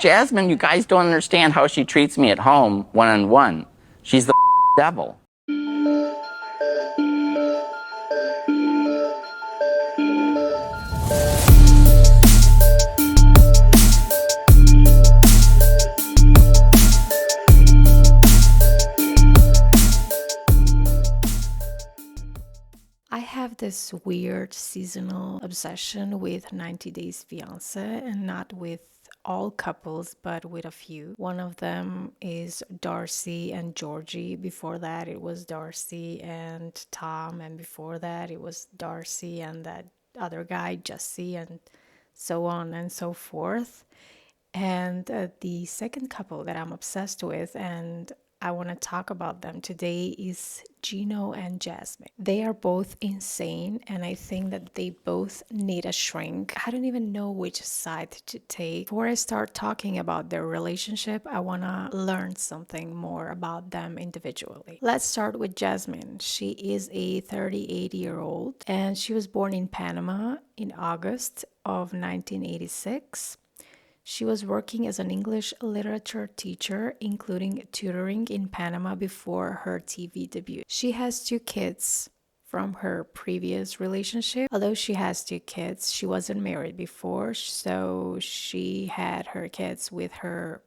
Jasmine, you guys don't understand how she treats me at home one-on-one. She's the devil. I have this weird seasonal obsession with 90 Days Fiancé, and not with all couples, but with a few. One of them is Darcy and Georgie. Before that, it was Darcy and Tom, and before that, it was Darcy and that other guy, Jesse, and so on and so forth. And the second couple that I'm obsessed with, and I want to talk about them today, is Gino and Jasmine. They are both insane, and I think that they both need a shrink. I don't even know which side to take. Before I start talking about their relationship, I want to learn something more about them individually. Let's start with Jasmine. She is a 38-year-old, and she was born in Panama in August of 1986. She was working as an English literature teacher, including tutoring in Panama before her TV debut. She has 2 kids from her previous relationship. Although she has 2 kids, she wasn't married before, so she had her kids with her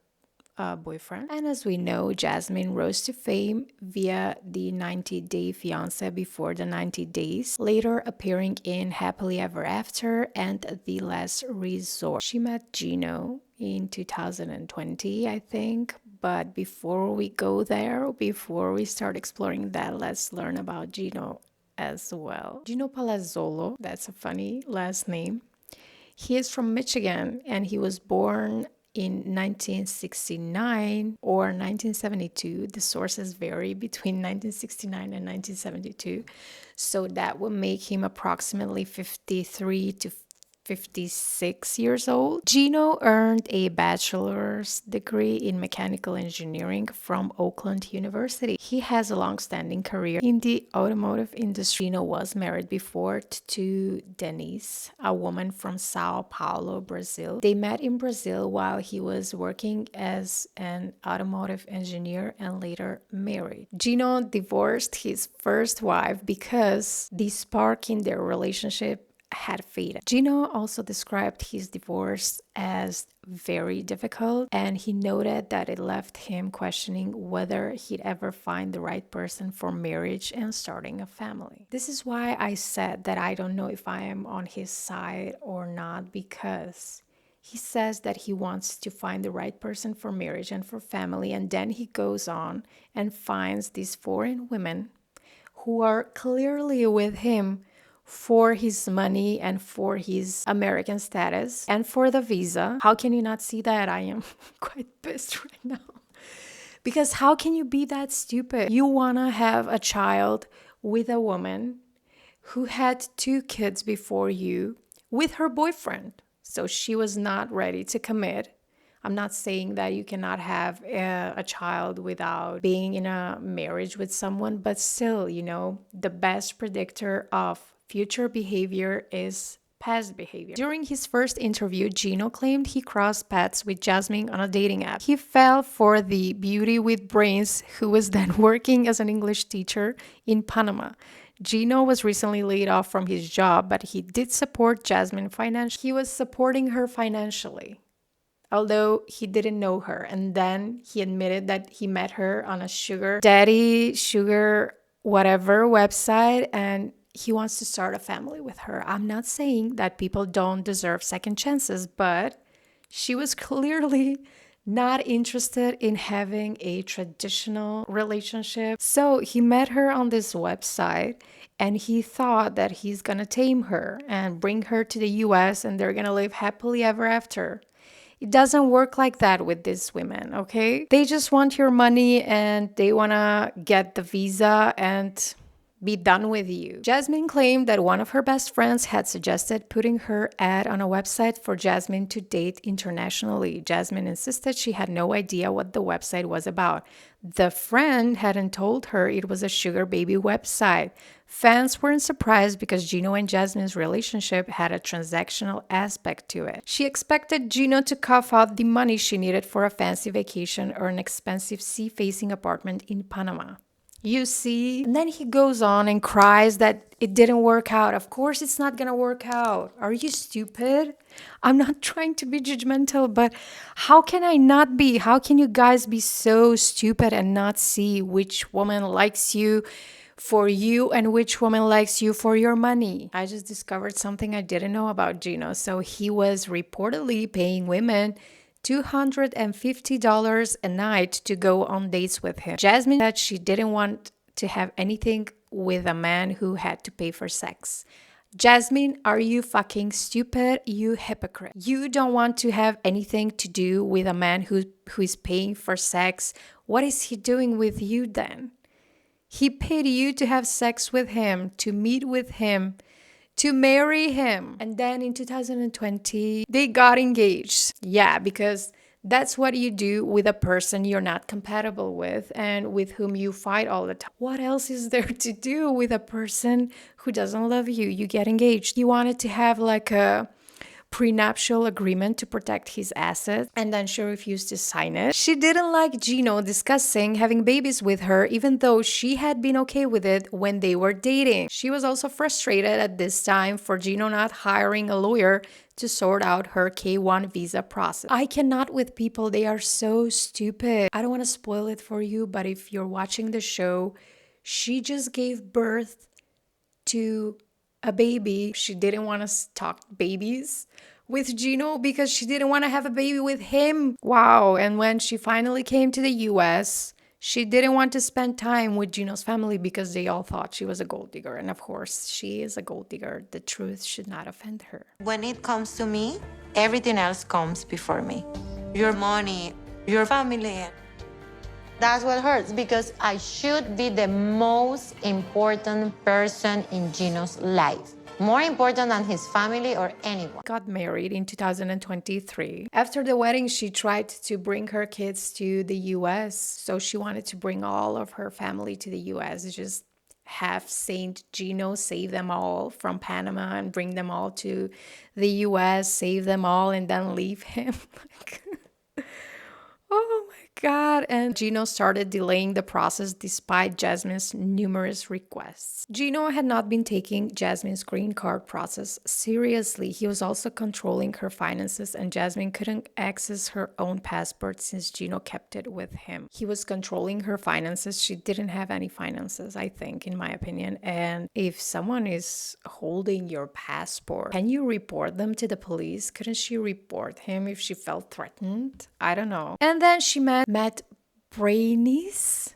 boyfriend. And as we know, Jasmine rose to fame via the 90 Day Fiancé before the 90 Days, later appearing in Happily Ever After and The Last Resort. She met Gino in 2020, I think. But before we go there, before we start exploring that, let's learn about Gino as well. Gino Palazzolo, that's a funny last name. He is from Michigan, and he was born in 1969 or 1972. The sources vary between 1969 and 1972. So that would make him approximately 53 to 56 years old. Gino earned a bachelor's degree in mechanical engineering from Oakland University. He has a long-standing career in the automotive industry. Gino was married before to Denise, a woman from Sao Paulo, Brazil. They met in Brazil while he was working as an automotive engineer and later married. Gino divorced his first wife because the spark in their relationship had faded. Gino also described his divorce as very difficult, and he noted that it left him questioning whether he'd ever find the right person for marriage and starting a family. This is why I said that I don't know if I am on his side or not, because he says that he wants to find the right person for marriage and for family, and then he goes on and finds these foreign women who are clearly with him for his money and for his American status and for the visa. How can you not see that? I am quite pissed right now. Because how can you be that stupid? You want to have a child with a woman who had 2 kids before you with her boyfriend. So she was not ready to commit. I'm not saying that you cannot have a child without being in a marriage with someone, but still, the best predictor of future behavior is past behavior. During his first interview, Gino claimed he crossed paths with Jasmine on a dating app. He fell for the beauty with brains who was then working as an English teacher in Panama. Gino was recently laid off from his job, but he did support Jasmine financially. He was supporting her financially, although he didn't know her. And then he admitted that he met her on a sugar whatever website, and he wants to start a family with her. I'm not saying that people don't deserve second chances, but she was clearly not interested in having a traditional relationship. So he met her on this website, and he thought that he's gonna tame her and bring her to the US, and they're gonna live happily ever after. It doesn't work like that with these women, okay? They just want your money, and they wanna get the visa, and Be done with you. Jasmine claimed that one of her best friends had suggested putting her ad on a website for Jasmine to date internationally. Jasmine insisted she had no idea what the website was about. The friend hadn't told her it was a sugar baby website. Fans weren't surprised because Gino and Jasmine's relationship had a transactional aspect to it. She expected Gino to cough out the money she needed for a fancy vacation or an expensive sea-facing apartment in Panama. You see? And then he goes on and cries that it didn't work out. Of course it's not gonna work out. Are you stupid? I'm not trying to be judgmental, but how can I not be? How can you guys be so stupid and not see which woman likes you for you and which woman likes you for your money? I just discovered something I didn't know about Gino. So he was reportedly paying women $250 a night to go on dates with him. Jasmine said she didn't want to have anything with a man who had to pay for sex. Jasmine, are you fucking stupid? You hypocrite. You don't want to have anything to do with a man who is paying for sex. What is he doing with you then? He paid you to have sex with him, to meet with him, to marry him. And then in 2020, they got engaged. Yeah, because that's what you do with a person you're not compatible with and with whom you fight all the time. What else is there to do with a person who doesn't love you? You get engaged. You wanted to have like a prenuptial agreement to protect his assets, and then she refused to sign it. She didn't like Gino discussing having babies with her, even though she had been okay with it when they were dating. She was also frustrated at this time for Gino not hiring a lawyer to sort out her K1 visa process. I cannot with people, they are so stupid. I don't want to spoil it for you, but if you're watching the show, she just gave birth to a baby. She didn't want to talk babies with Gino because she didn't want to have a baby with him. Wow. And when she finally came to the US, she didn't want to spend time with Gino's family because they all thought she was a gold digger. And of course, she is a gold digger. The truth should not offend her. When it comes to me, everything else comes before me. Your money, your family. That's what hurts because I should be the most important person in Gino's life. More important than his family or anyone. Got married in 2023. After the wedding, she tried to bring her kids to the US. So she wanted to bring all of her family to the US. Just have Saint Gino save them all from Panama and bring them all to the US, save them all, and then leave him. Oh my God. And Gino started delaying the process despite Jasmine's numerous requests. Gino had not been taking Jasmine's green card process seriously. He was also controlling her finances, and Jasmine couldn't access her own passport since Gino kept it with him. He was controlling her finances. She didn't have any finances, I think, in my opinion. And if someone is holding your passport, can you report them to the police? Couldn't she report him if she felt threatened? I don't know. And then she met Brainis.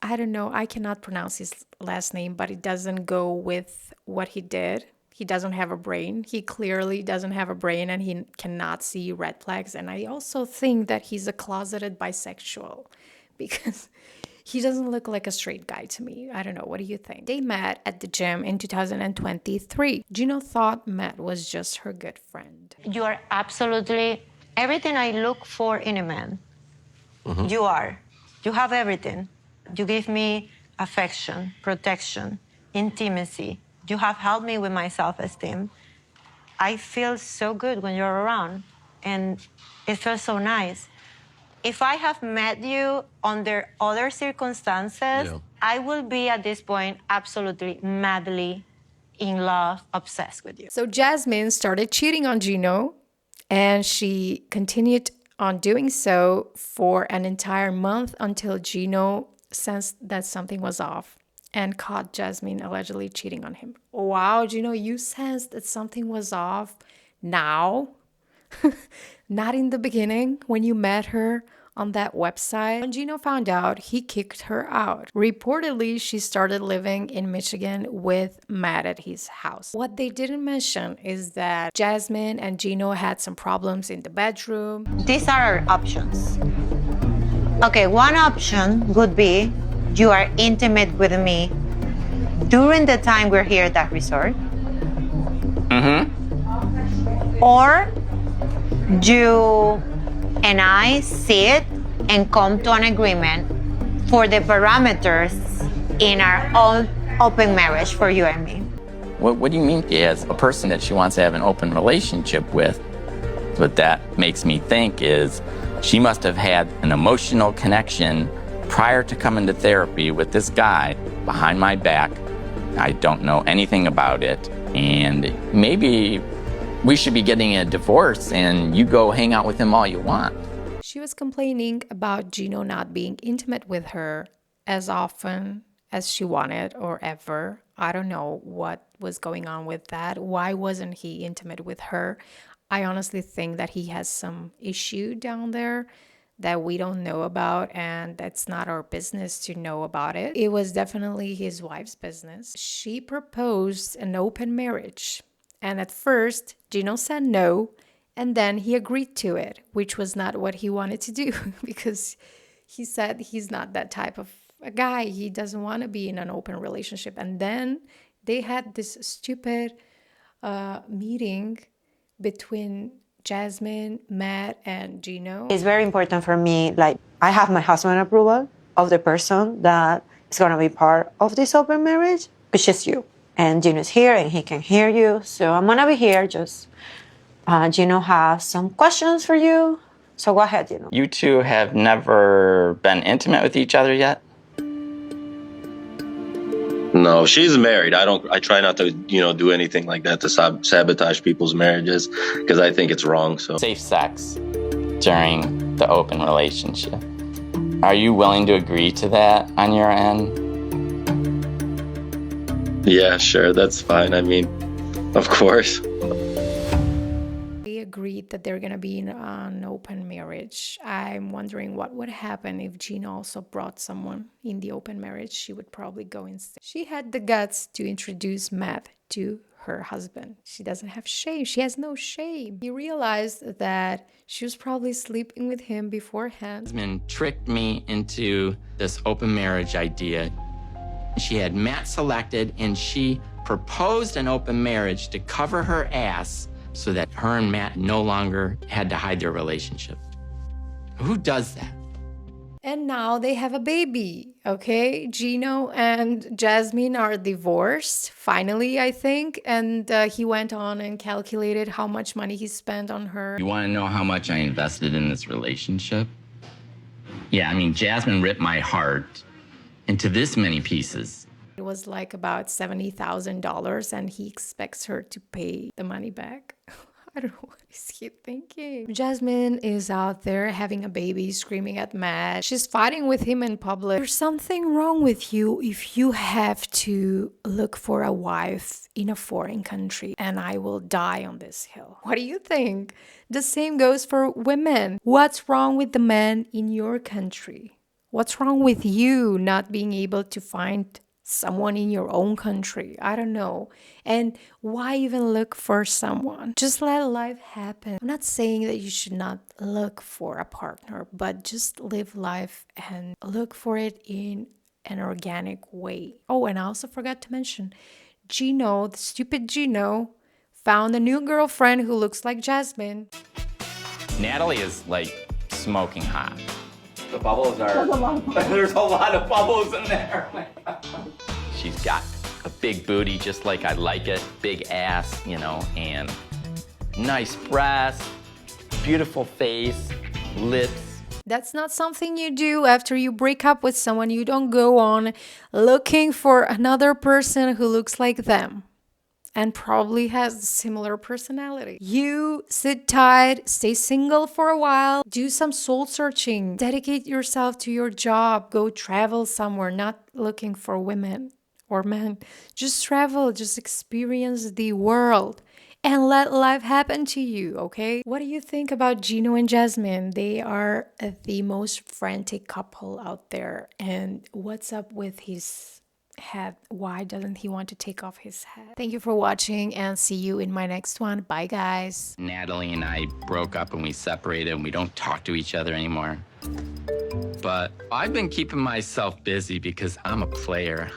I don't know. I cannot pronounce his last name, but it doesn't go with what he did. He doesn't have a brain. He clearly doesn't have a brain, and he cannot see red flags. And I also think that he's a closeted bisexual because he doesn't look like a straight guy to me. I don't know. What do you think? They met at the gym in 2023. Gino thought Matt was just her good friend. You are absolutely everything I look for in a man. Mm-hmm. You are. You have everything. You give me affection, protection, intimacy. You have helped me with my self-esteem. I feel so good when you're around, and it feels so nice. If I have met you under other circumstances, I will be at this point absolutely madly in love, obsessed with you. So Jasmine started cheating on Gino, and she continued on doing so for an entire month until Gino sensed that something was off and caught Jasmine allegedly cheating on him. Wow, Gino, you sensed that something was off now? Not in the beginning when you met her on that website. When Gino found out, he kicked her out. Reportedly, she started living in Michigan with Matt at his house. What they didn't mention is that Jasmine and Gino had some problems in the bedroom. These are our options. Okay, one option would be you are intimate with me during the time we're here at that resort. Or you and I sit and come to an agreement for the parameters in our own open marriage for you and me. What do you mean she has a person that she wants to have an open relationship with? What that makes me think is she must have had an emotional connection prior to coming to therapy with this guy behind my back. I don't know anything about it. And maybe we should be getting a divorce and you go hang out with him all you want. She was complaining about Gino not being intimate with her as often as she wanted or ever. I don't know what was going on with that. Why wasn't he intimate with her? I honestly think that he has some issue down there that we don't know about, and that's not our business to know about it. It was definitely his wife's business. She proposed an open marriage, and at first Gino said no, and then he agreed to it, which was not what he wanted to do because he said he's not that type of a guy. He doesn't want to be in an open relationship. And then they had this stupid meeting between Jasmine, Matt, and Gino. It's very important for me, like, I have my husband's approval of the person that is going to be part of this open marriage, which is you. And Gino's here and he can hear you. So I'm going to be here. Just, Gino has some questions for you. So go ahead, Gino. You two have never been intimate with each other yet? No, she's married. I try not to, do anything like that to sabotage people's marriages because I think it's wrong. So Safe sex during the open relationship. Are you willing to agree to that on your end? yeah, sure, that's fine. I mean, of course. They agreed that they're going to be in an open marriage. I'm wondering what would happen if Gina also brought someone in the open marriage. She would probably go instead. She had the guts to introduce Matt to her husband. She doesn't have shame. She has no shame. He realized that she was probably sleeping with him beforehand. Jasmine tricked me into this open marriage idea. She had Matt selected and she proposed an open marriage to cover her ass so that her and Matt no longer had to hide their relationship. Who does that? And now they have a baby, okay? Gino and Jasmine are divorced, finally, I think. And he went on and calculated how much money he spent on her. You want to know how much I invested in this relationship? Yeah, I mean, Jasmine ripped my heart into this many pieces. It was like about $70,000 and he expects her to pay the money back. I don't know what is he thinking. Jasmine is out there having a baby, screaming at Matt. She's fighting with him in public. There's something wrong with you if you have to look for a wife in a foreign country, and I will die on this hill. What do you think? The same goes for women. What's wrong with the men in your country? What's wrong with you not being able to find someone in your own country? I don't know. And why even look for someone? Just let life happen. I'm not saying that you should not look for a partner, but just live life and look for it in an organic way. Oh, and I also forgot to mention, Gino, the stupid Gino, found a new girlfriend who looks like Jasmine. Natalie is like smoking hot. The bubbles are, there's a lot of bubbles in there. She's got a big booty just like I like it, big ass, and nice breasts, beautiful face, lips. That's not something you do after you break up with someone. You don't go on looking for another person who looks like them and probably has a similar personality. You sit tight, stay single for a while, do some soul searching, dedicate yourself to your job, go travel somewhere, not looking for women or men. Just travel, just experience the world and let life happen to you, okay? What do you think about Gino and Jasmine? They are the most frantic couple out there. And what's up with his head. Why doesn't he want to take off his head? Thank you for watching and see you in my next one. Bye, guys. Natalie and I broke up and we separated and we don't talk to each other anymore. But I've been keeping myself busy because I'm a player.